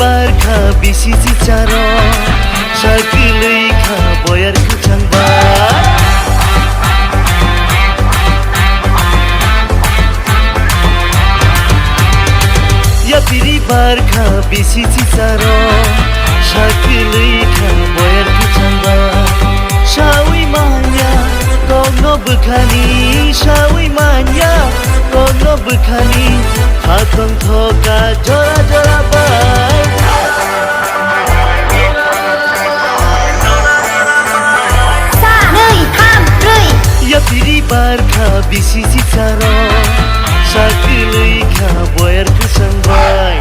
barkha bisi cicaro sakilika boyar kucangba ya piri barkha bisi cicaro sakilika boyar kucangba shawi manya kono bekhani shawi manya kono bekhani hakong thoka jora jora bai sa nei tham rui ya piri barkha bisi cicaro sakilika boyar kusangbai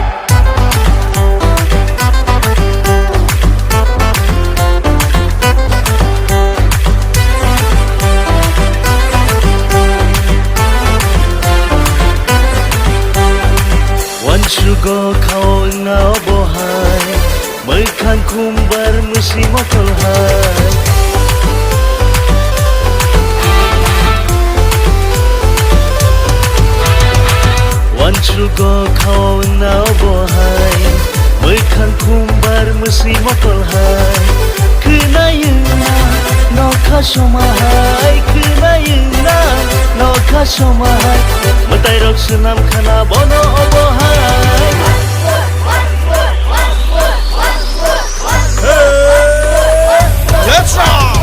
Sugo kau ngau bohai Merkan kumbar musi motol hai Wan sugo kau ngau bohai Merkan kumbar musi motol hai Kenayuna noka somahai Kenayuna noka somahai Matai rok senam kana bono obohai Let's rock!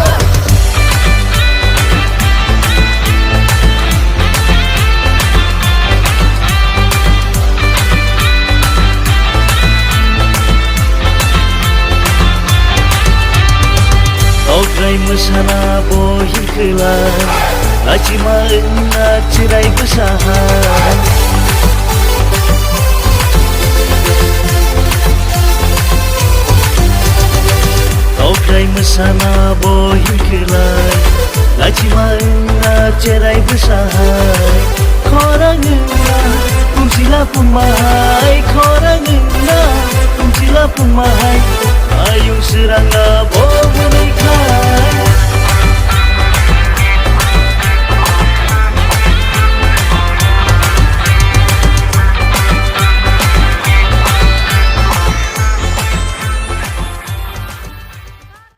Ograi mesana bohin kelan Laci maena cerai besahan Ograi mesana bohin kelan Laci maena cerai besahan Korangena kumsila pun mahai Korangena kumsila pun mahai Ayung serangga boh menikah